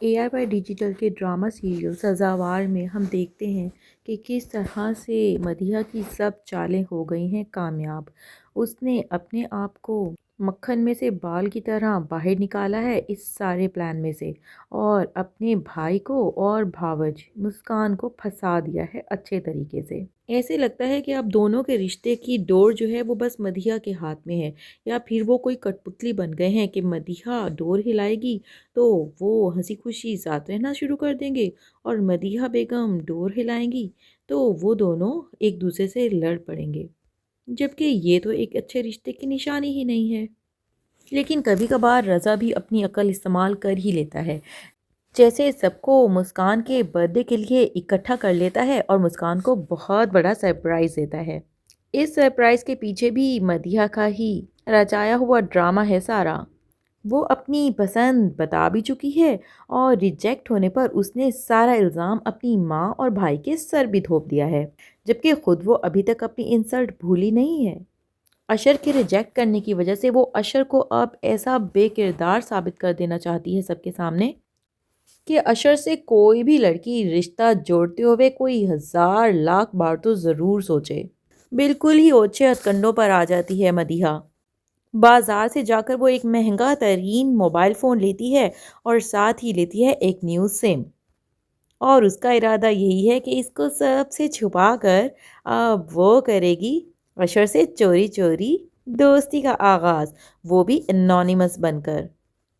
AR by digital के drama serial सज़ावार में हम देखते हैं कि किस तरह से मदीहा की सब चालें हो गई हैं कामयाब। उसने अपने आप को मक्खन में से बाल की तरह बाहर निकाला है इस सारे प्लान में से, और अपने भाई को और भावज मुस्कान को फंसा दिया है अच्छे तरीके से। ऐसे लगता है कि अब दोनों के रिश्ते की डोर जो है वो बस मदीहा के हाथ में है, या फिर वो कोई कठपुतली बन गए हैं कि मदीहा डोर हिलाएगी तो वो हंसी खुशी साथ रहना शुरू कर देंगे, और मदीहा बेगम डोर हिलाएंगी तो वो दोनों एक दूसरे से लड़ पड़ेंगे। जबकि ये तो एक अच्छे रिश्ते की निशानी ही नहीं है। लेकिन कभी कभार रज़ा भी अपनी अकल इस्तेमाल कर ही लेता है। जैसे सबको मुस्कान के बर्थडे के लिए इकट्ठा कर लेता है और मुस्कान को बहुत बड़ा सरप्राइज़ देता है। इस सरप्राइज़ के पीछे भी मदीहा का ही रचाया हुआ ड्रामा है सारा। वो अपनी पसंद बता भी चुकी है, और रिजेक्ट होने पर उसने सारा इल्ज़ाम अपनी माँ और भाई के सर भी थोप दिया है, जबकि खुद वो अभी तक अपनी इंसल्ट भूली नहीं है। अशर के रिजेक्ट करने की वजह से वो अशर को अब ऐसा बेकिरदार साबित कर देना चाहती है सबके सामने कि अशर से कोई भी लड़की रिश्ता जोड़ते हुए कोई हज़ार लाख बार तो ज़रूर सोचे। बिल्कुल ही ओछे हथकंडों पर आ जाती है मदीहा। बाजार से जाकर वो एक महंगा तरीन मोबाइल फ़ोन लेती है, और साथ ही लेती है एक न्यूज़ सिम। और उसका इरादा यही है कि इसको सबसे छुपा कर अब वो करेगी अशर से चोरी चोरी दोस्ती का आगाज़, वो भी एनोनिमस बनकर।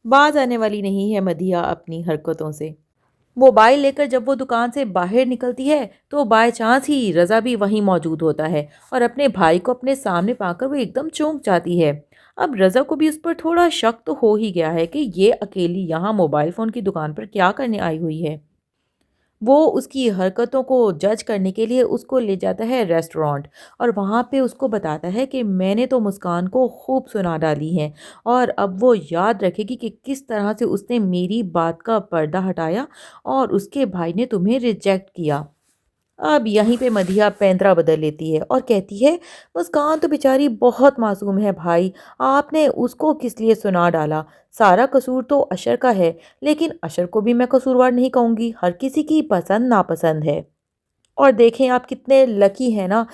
बाज आने वाली नहीं है मदीहा अपनी हरकतों से। मोबाइल लेकर जब वो दुकान से बाहर निकलती है तो बाय चांस ही रज़ा भी वहीं मौजूद होता है, और अपने भाई को अपने सामने पाकर वो एकदम चौंक जाती है। अब रज़ा को भी उस पर थोड़ा शक तो हो ही गया है कि ये अकेली यहाँ मोबाइल फ़ोन की दुकान पर क्या करने आई हुई है। वो उसकी हरकतों को जज करने के लिए उसको ले जाता है रेस्टोरेंट, और वहाँ पे उसको बताता है कि मैंने तो मुस्कान को खूब सुना डाली है, और अब वो याद रखेगी कि किस तरह से उसने मेरी बात का पर्दा हटाया और उसके भाई ने तुम्हें रिजेक्ट किया। अब यहीं पे मदीहा पैंतरा बदल लेती है और कहती है, मुस्कान तो बेचारी बहुत मासूम है भाई, आपने उसको किस लिए सुना डाला? सारा कसूर तो अशर का है, लेकिन अशर को भी मैं कसूरवार नहीं कहूँगी, हर किसी की पसंद नापसंद है। और देखें आप कितने लकी हैं ना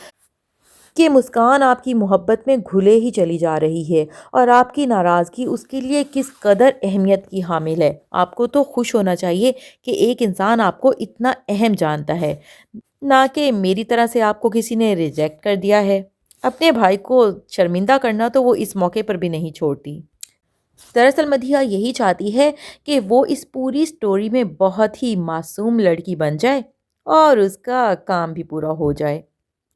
कि मुस्कान आपकी मोहब्बत में घुले ही चली जा रही है, और आपकी नाराज़गी उसके लिए किस कदर अहमियत की हामिल है। आपको तो खुश होना चाहिए कि एक इंसान आपको इतना अहम जानता है, ना कि मेरी तरह से आपको किसी ने रिजेक्ट कर दिया है। अपने भाई को शर्मिंदा करना तो वो इस मौके पर भी नहीं छोड़ती। दरअसल मदीहा यही चाहती है कि वो इस पूरी स्टोरी में बहुत ही मासूम लड़की बन जाए और उसका काम भी पूरा हो जाए।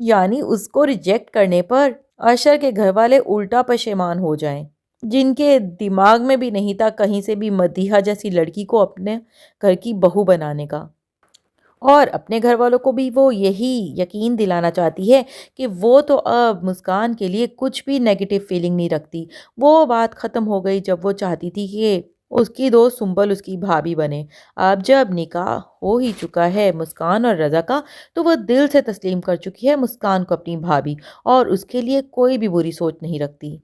यानी उसको रिजेक्ट करने पर अशर के घर वाले उल्टा पशेमान हो जाएं, जिनके दिमाग में भी नहीं था कहीं से भी मदीहा जैसी लड़की को अपने घर की बहू बनाने का। और अपने घर वालों को भी वो यही यकीन दिलाना चाहती है कि वो तो अब मुस्कान के लिए कुछ भी नेगेटिव फीलिंग नहीं रखती। वो बात ख़त्म हो गई जब वो चाहती थी कि उसकी दोस्त सुंबल उसकी भाभी बने। अब जब निकाह हो ही चुका है मुस्कान और रज़ा का, तो वो दिल से तस्लीम कर चुकी है मुस्कान को अपनी भाभी, और उसके लिए कोई भी बुरी सोच नहीं रखती।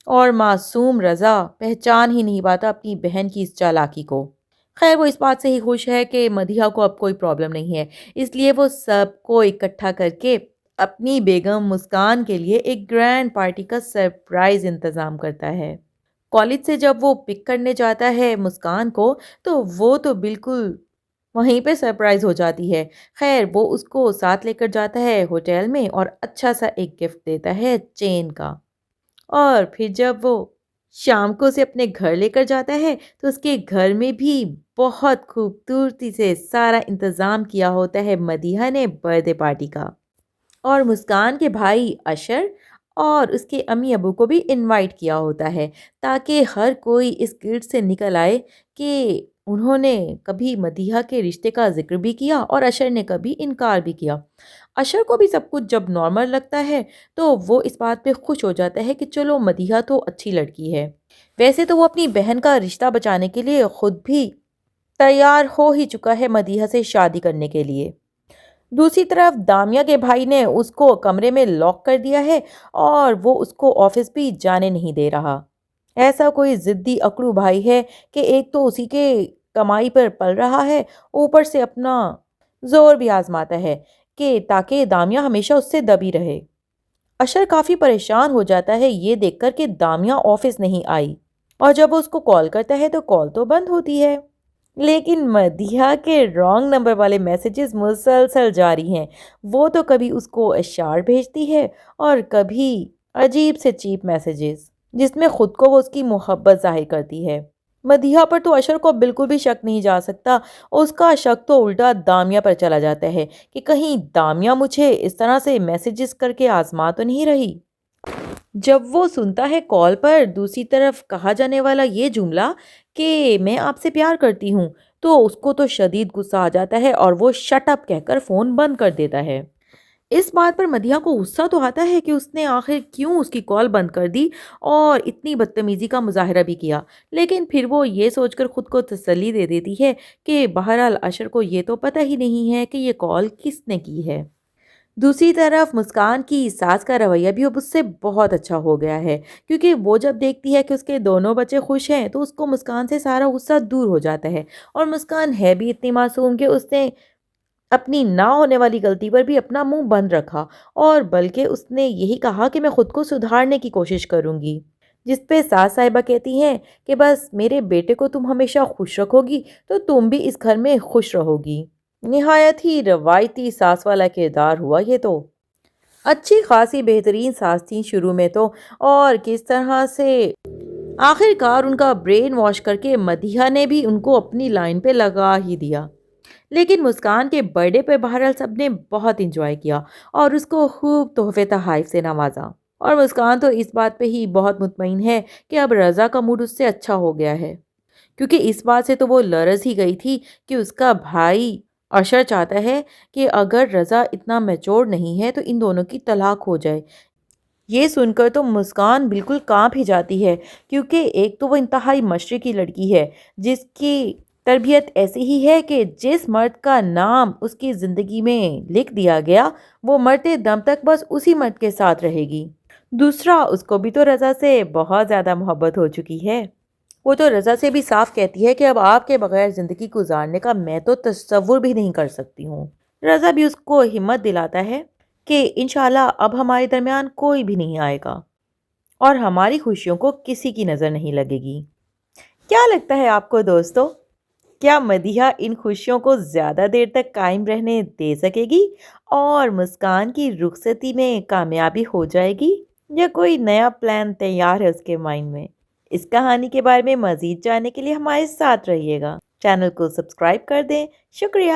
और मासूम रज़ा पहचान ही नहीं पाता अपनी बहन की इस चालाकी को। खैर वो इस बात से ही खुश है कि मदीहा को अब कोई प्रॉब्लम नहीं है, इसलिए वो सबको इकट्ठा करके अपनी बेगम मुस्कान के लिए एक ग्रैंड पार्टी का सरप्राइज इंतज़ाम करता है। कॉलेज से जब वो पिक करने जाता है मुस्कान को, तो वो तो बिल्कुल वहीं पे सरप्राइज हो जाती है। खैर वो उसको साथ लेकर जाता है होटल में, और अच्छा सा एक गिफ्ट देता है चेन का। और फिर जब वो शाम को उसे अपने घर लेकर जाता है, तो उसके घर में भी बहुत खूबसूरती से सारा इंतज़ाम किया होता है मदीहा ने बर्थडे पार्टी का। और मुस्कान के भाई अशर और उसके अम्मी अबू को भी इनवाइट किया होता है, ताकि हर कोई इस गिल्ट से निकल आए कि उन्होंने कभी मदीहा के रिश्ते का जिक्र भी किया और अशर ने कभी इनकार भी किया। अशर को भी सब कुछ जब नॉर्मल लगता है, तो वो इस बात पे खुश हो जाता है कि चलो मदीहा तो अच्छी लड़की है। वैसे तो वो अपनी बहन का रिश्ता बचाने के लिए खुद भी तैयार हो ही चुका है मदीहा से शादी करने के लिए। दूसरी तरफ दामिया के भाई ने उसको कमरे में लॉक कर दिया है, और वो उसको ऑफिस भी जाने नहीं दे रहा। ऐसा कोई ज़िद्दी अकड़ू भाई है कि एक तो उसी के کمائی پر پل رہا ہے، اوپر سے اپنا زور بھی آزماتا ہے کہ تاکہ دامیہ ہمیشہ اس سے دبی رہے۔ اشر کافی پریشان ہو جاتا ہے یہ دیکھ کر کہ دامیہ آفس نہیں آئی، اور جب وہ اس کو کال کرتا ہے تو کال تو بند ہوتی ہے، لیکن مدیحہ کے رانگ نمبر والے میسیجز مسلسل جاری ہیں۔ وہ تو کبھی اس کو اشعار بھیجتی ہے اور کبھی عجیب سے چیپ میسیجز جس میں خود کو وہ اس کی محبت ظاہر کرتی ہے۔ مدیحہ پر تو اشر کو بالکل بھی شک نہیں جا سکتا، اس کا شک تو الٹا دامیہ پر چلا جاتا ہے کہ کہیں دامیہ مجھے اس طرح سے میسیجز کر کے آزما تو نہیں رہی۔ جب وہ سنتا ہے کال پر دوسری طرف کہا جانے والا یہ جملہ کہ میں آپ سے پیار کرتی ہوں، تو اس کو تو شدید غصہ آ جاتا ہے اور وہ شٹ اپ کہہ کر فون بند کر دیتا ہے۔ اس بات پر مدیحہ کو غصہ تو آتا ہے کہ اس نے آخر کیوں اس کی کال بند کر دی اور اتنی بدتمیزی کا مظاہرہ بھی کیا، لیکن پھر وہ یہ سوچ کر خود کو تسلی دے دیتی ہے کہ بہرحال اشر کو یہ تو پتہ ہی نہیں ہے کہ یہ کال کس نے کی ہے۔ دوسری طرف مسکان کی ساس کا رویہ بھی اب اس سے بہت اچھا ہو گیا ہے، کیونکہ وہ جب دیکھتی ہے کہ اس کے دونوں بچے خوش ہیں تو اس کو مسکان سے سارا غصہ دور ہو جاتا ہے، اور مسکان ہے بھی اتنی معصوم کہ اس نے اپنی نہ ہونے والی غلطی پر بھی اپنا منہ بند رکھا، اور بلکہ اس نے یہی کہا کہ میں خود کو سدھارنے کی کوشش کروں گی، جس پہ ساس صاحبہ کہتی ہیں کہ بس میرے بیٹے کو تم ہمیشہ خوش رکھو گی تو تم بھی اس گھر میں خوش رہو گی۔ نہایت ہی روایتی ساس والا کردار ہوا یہ تو۔ اچھی خاصی بہترین ساس تھیں شروع میں تو، اور کس طرح سے آخر کار ان کا برین واش کر کے مدیحہ نے بھی ان کو اپنی لائن پہ لگا ہی دیا۔ لیکن مسکان کے برتھ ڈے پہ بہرحال سب نے بہت انجوائے کیا اور اس کو خوب تحفے تحائف سے نوازا، اور مسکان تو اس بات پہ ہی بہت مطمئن ہے کہ اب رضا کا موڈ اس سے اچھا ہو گیا ہے، کیونکہ اس بات سے تو وہ لرز ہی گئی تھی کہ اس کا بھائی اشر چاہتا ہے کہ اگر رضا اتنا میچور نہیں ہے تو ان دونوں کی طلاق ہو جائے۔ یہ سن کر تو مسکان بالکل کانپ ہی جاتی ہے، کیونکہ ایک تو وہ انتہائی مشرقی لڑکی ہے جس کی تربیت ایسی ہی ہے کہ جس مرد کا نام اس کی زندگی میں لکھ دیا گیا وہ مرتے دم تک بس اسی مرد کے ساتھ رہے گی۔ دوسرا، اس کو بھی تو رضا سے بہت زیادہ محبت ہو چکی ہے، وہ تو رضا سے بھی صاف کہتی ہے کہ اب آپ کے بغیر زندگی گزارنے کا میں تو تصور بھی نہیں کر سکتی ہوں۔ رضا بھی اس کو ہمت دلاتا ہے کہ انشاءاللہ اب ہمارے درمیان کوئی بھی نہیں آئے گا اور ہماری خوشیوں کو کسی کی نظر نہیں لگے گی۔ کیا لگتا ہے آپ کو دوستو؟ کیا مدیحہ ان خوشیوں کو زیادہ دیر تک قائم رہنے دے سکے گی اور مسکان کی رخصتی میں کامیابی ہو جائے گی، یا کوئی نیا پلان تیار ہے اس کے مائنڈ میں؟ اس کہانی کے بارے میں مزید جاننے کے لیے ہمارے ساتھ رہیے گا، چینل کو سبسکرائب کر دیں۔ شکریہ۔